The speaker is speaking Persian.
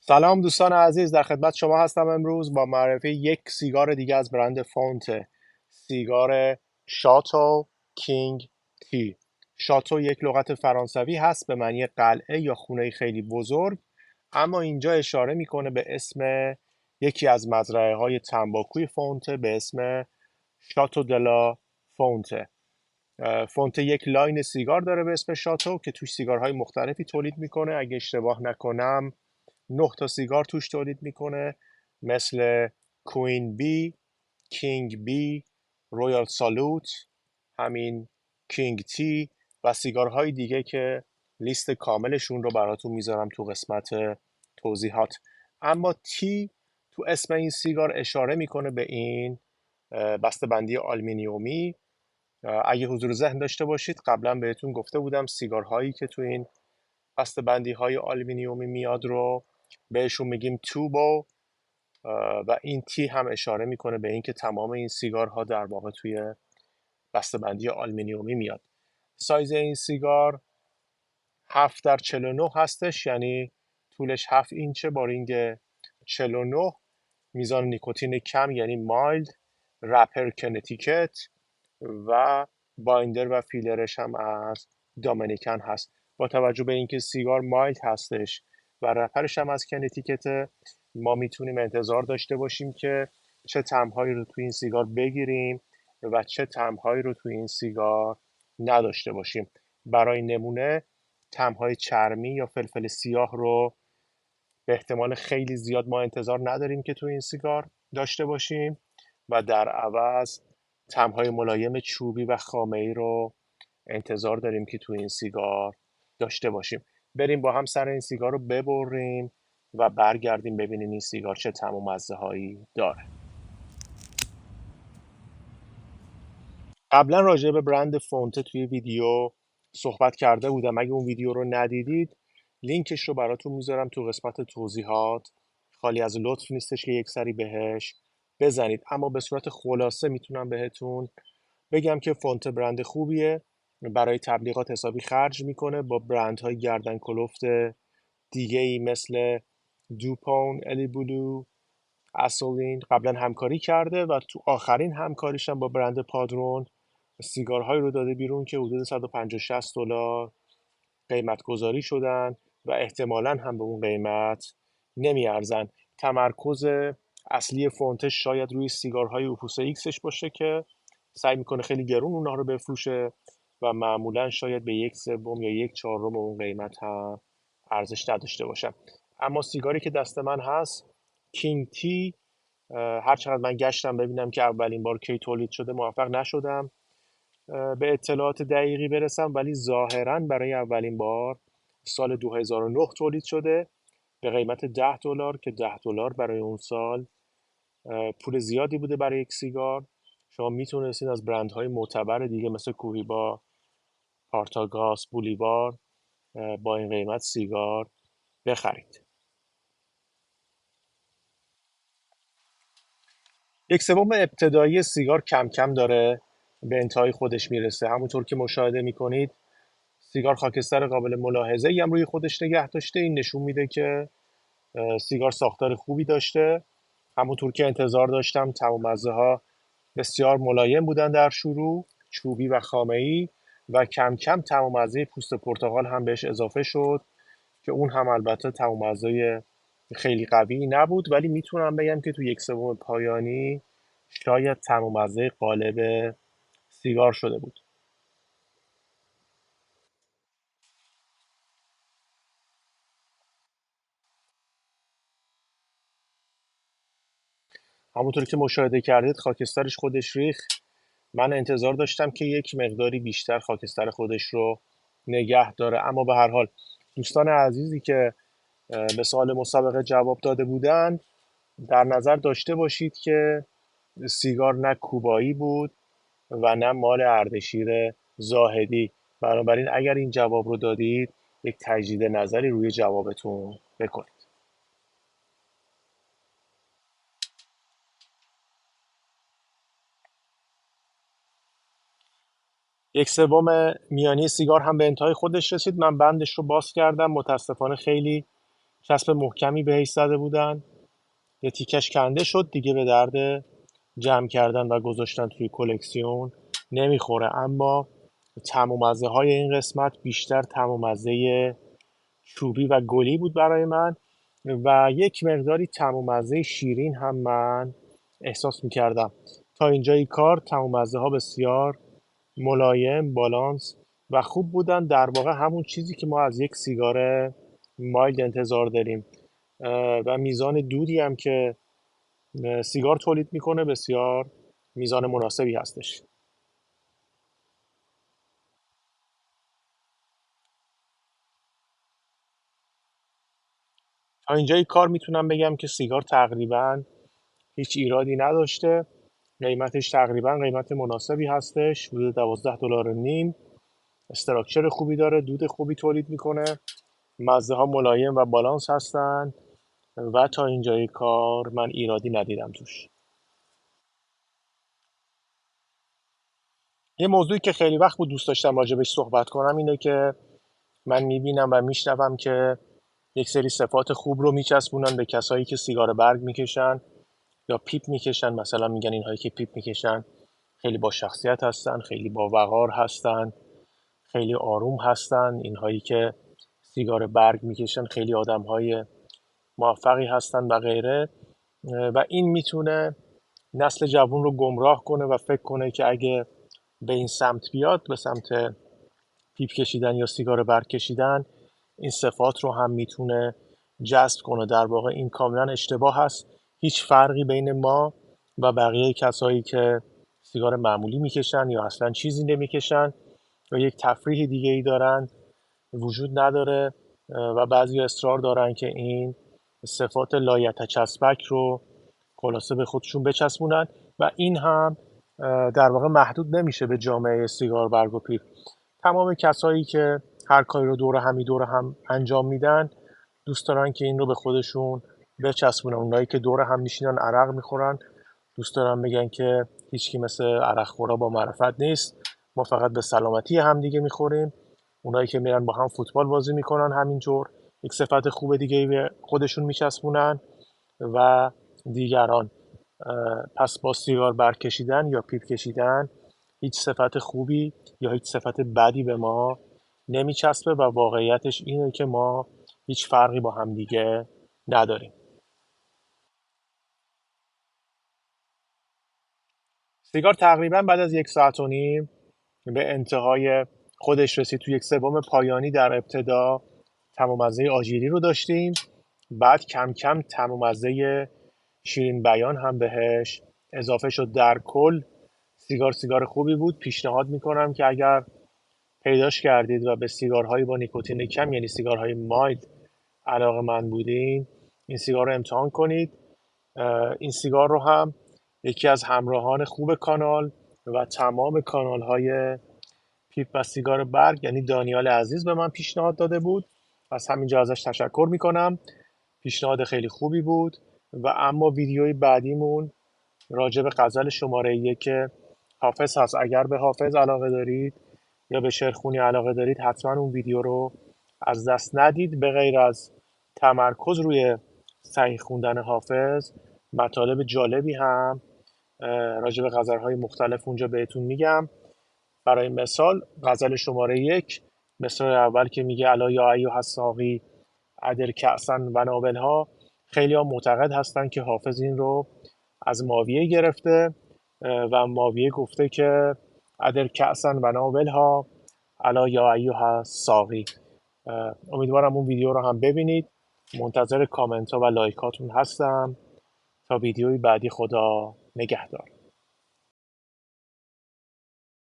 سلام دوستان عزیز، در خدمت شما هستم امروز با معرفی یک سیگار دیگه از برند فونت. سیگار شاتو کینگ تی. شاتو یک لغت فرانسوی هست به معنی قلعه یا خونه خیلی بزرگ، اما اینجا اشاره میکنه به اسم یکی از مزرعه های تنباکوی فونت به اسم شاتو دلا فونت. فونت یک لاین سیگار داره به اسم شاتو که توش سیگارهای مختلفی تولید میکنه. اگه اشتباه نکنم 9 تا سیگار توش تولید میکنه، مثل کوین بی، کینگ بی، رویال سالوت، همین کینگ تی و سیگارهای دیگه که لیست کاملشون رو براتون میذارم تو قسمت توضیحات. اما تی تو اسم این سیگار اشاره میکنه به این بسته‌بندی آلومینیومی. اگه حضور ذهن داشته باشید قبلا بهتون گفته بودم سیگارهایی که تو این بسته‌بندی های آلومینیومی میاد رو بهشون میگیم توبو، و این تی هم اشاره میکنه به اینکه تمام این سیگارها در واقع توی بسته‌بندی آلومینیومی میاد. سایز این سیگار 7 در 49 هستش، یعنی طولش 7 اینچه با رینگ 49. میزان نیکوتین کم یعنی مایلد، رپر کنتیکت و بایندر و فیلرش هم از دامینیکن هست. با توجه به اینکه سیگار مایلد هستش و رپرش هم از کنتیکت، ما میتونیم انتظار داشته باشیم که چه طعم‌هایی رو توی این سیگار بگیریم و چه طعم‌هایی رو توی این سیگار نداشته باشیم. برای نمونه طعم‌های چرمی یا فلفل سیاه رو به احتمال خیلی زیاد ما انتظار نداریم که توی این سیگار داشته باشیم و در عوض طعم‌های ملایم چوبی و خامه‌ای رو انتظار داریم که توی این سیگار داشته باشیم. بریم با هم سر این سیگار رو ببریم و برگردیم ببینیم این سیگار چه طعم و مزه هایی داره. قبلا راجع به برند فونته توی ویدیو صحبت کرده بودم. اگه اون ویدیو رو ندیدید لینکش رو براتون میذارم تو قسمت توضیحات. خالی از لطف نیستش که یک سری بهش بزنید، اما به صورت خلاصه میتونم بهتون بگم که فونت برند خوبیه، برای تبلیغات حسابی خرج میکنه، با برندهای گردن کلفت دیگه ای مثل دوپون، الی بلو، اسولین قبلا همکاری کرده و تو آخرین همکاریش هم با برند پادرون سیگارهایی رو داده بیرون که حدود 150-60 دلار قیمت گذاری شدن و احتمالاً هم به اون قیمت نمیارزن. تمرکز اصلی فونتش شاید روی سیگارهای اوپوس ایکسش باشه که سعی میکنه خیلی گرون اونها رو بفروشه و معمولا شاید به 1/3 یا 1/4 اون قیمت هم ارزش نداشته باشن. اما سیگاری که دست من هست کینگ تی، هر چقدر من گشتم ببینم که اولین بار کی تولید شده موفق نشدم به اطلاعات دقیقی برسم، ولی ظاهرا برای اولین بار سال 2009 تولید شده به قیمت $10 که $10 برای اون سال پول زیادی بوده برای یک سیگار. شما میتونستید از برندهای معتبر دیگه مثل کوهیبا، پارتاگاس، بولیوار با این قیمت سیگار بخرید. 1/3 ابتدایی سیگار کم کم داره به انتهای خودش میرسه. همونطور که مشاهده میکنید سیگار خاکستر قابل ملاحظه‌ای هم روی خودش نگه داشته. این نشون میده که سیگار ساختار خوبی داشته. همونطور که انتظار داشتم طعم و مزه ها بسیار ملایم بودن در شروع، چوبی و خامه‌ای، و کم کم طعم و مزه پوست پرتقال هم بهش اضافه شد که اون هم البته طعم و مزه خیلی قوی نبود، ولی میتونم بگم که تو 1/3 پایانی شاید طعم و مزه قالب سیگار شده بود. همونطور که مشاهده کردید خاکسترش خودش ریخ. من انتظار داشتم که یک مقداری بیشتر خاکستر خودش رو نگه داره، اما به هر حال دوستان عزیزی که به سوال مسابقه جواب داده بودن در نظر داشته باشید که سیگار نه کوبایی بود و نه مال اردشیر زاهدی. بنابراین اگر این جواب رو دادید یک تجدید نظری روی جوابتون بکنید. 1/3 میانی سیگار هم به انتهای خودش رسید. من بندش رو باز کردم، متاسفانه خیلی چسب محکمی بهش زده بودن. یه تیکش کنده شد دیگه، به درد جمع کردن و گذاشتن توی کلکسیون نمیخوره. اما طعم و مزه های این قسمت بیشتر طعم و مزه چوبی و گلی بود برای من، و یک مقداری طعم و مزه شیرین هم من احساس میکردم. تا اینجای کار طعم و مزه ها بسیار ملایم، بالانس و خوب بودن. در واقع همون چیزی که ما از یک سیگار مایلد انتظار داریم. و میزان دودی هم که سیگار تولید میکنه بسیار میزان مناسبی هستش. تا اینجای کار میتونم بگم که سیگار تقریبا هیچ ایرادی نداشته. قیمتش تقریبا قیمت مناسبی هستش، حدود 12 دلار و نیم. استراکچر خوبی داره، دود خوبی تولید میکنه، مزه ها ملایم و بالانس هستن و تا اینجای کار من ایرادی ندیدم توش. یه موضوعی که خیلی وقت بود دوست داشتم راجبش صحبت کنم اینه که من میبینم و میشنوم که یک سری صفات خوب رو میچسبونن به کسایی که سیگار برگ میکشن یا پیپ میکشن. مثلا میگن اینهایی که پیپ میکشن خیلی با شخصیت هستن، خیلی با وقار هستن، خیلی آروم هستن. اینهایی که سیگار برگ میکشن خیلی آدمهای موفقی هستن و غیره. و این میتونه نسل جوان رو گمراه کنه و فکر کنه که اگه به این سمت بیاد، به سمت پیپ کشیدن یا سیگار برگ کشیدن، این صفات رو هم میتونه جذب کنه. در واقع این کاملا اشتباه هست. هیچ فرقی بین ما و بقیه کسایی که سیگار معمولی میکشن یا اصلا چیزی نمیکشن و یک تفریح دیگه ای دارن وجود نداره. و بعضی اصرار دارن که این صفات لایتچسبک رو خلاصه به خودشون بچسبونن و این هم در واقع محدود نمیشه به جامعه سیگار برگ و پیپ. تمام کسایی که هر کاری رو دور هم انجام میدن دوست دارن که این رو به خودشون بچسبونن. اونایی که دور هم میشینن عرق میخورن دوست دارن بگن که هیچکی مثل عرق خورا با معرفت نیست، ما فقط به سلامتی همدیگه میخوریم. اونایی که میرن با هم فوتبال بازی میکنن همینجور یک صفت خوب دیگه به خودشون میچسبونن. و دیگران. پس با سیگار برکشیدن یا پیپ کشیدن هیچ صفت خوبی یا هیچ صفت بدی به ما نمیچسبه و واقعیتش اینه که ما هیچ فرقی با همدیگه نداریم. سیگار تقریبا بعد از 1 ساعت و نیم به انتهای خودش رسید. تو 1/3 پایانی در ابتدا طعم و مزه آجیلی رو داشتیم، بعد کم کم طعم و مزه شیرین بیان هم بهش اضافه شد. در کل سیگار خوبی بود. پیشنهاد میکنم که اگر پیداش کردید و به سیگارهایی با نیکوتین کم یعنی سیگارهای مایلد علاقه‌مند بودین، این سیگار رو امتحان کنید. این سیگار رو هم یکی از همراهان خوب کانال و تمام کانال‌های پیپ و سیگار برگ یعنی دانیال عزیز به من پیشنهاد داده بود. از همینجا ازش تشکر میکنم. پیشنهاد خیلی خوبی بود. و اما ویدیوی بعدیمون راجع به غزل شماره 1 حافظ هست. اگر به حافظ علاقه دارید یا به شعرخوانی علاقه دارید حتما اون ویدیو رو از دست ندید. به غیر از تمرکز روی صحیح خوندن حافظ، مطالب جالبی هم راجع به غزلهای مختلف اونجا بهتون میگم. برای مثال غزل شماره 1 مثال اول که میگه الا یا ایها الساقی ادر کأسا و ناولها، خیلی ها معتقد هستن که حافظ این رو از ماویه گرفته و ماویه گفته که ادر کأسا و ناولها الا یا ایها الساقی. امیدوارم اون ویدیو رو هم ببینید. منتظر کامنت ها و لایکاتون هستم. تا ویدیوی بعدی، خدا نگهدار.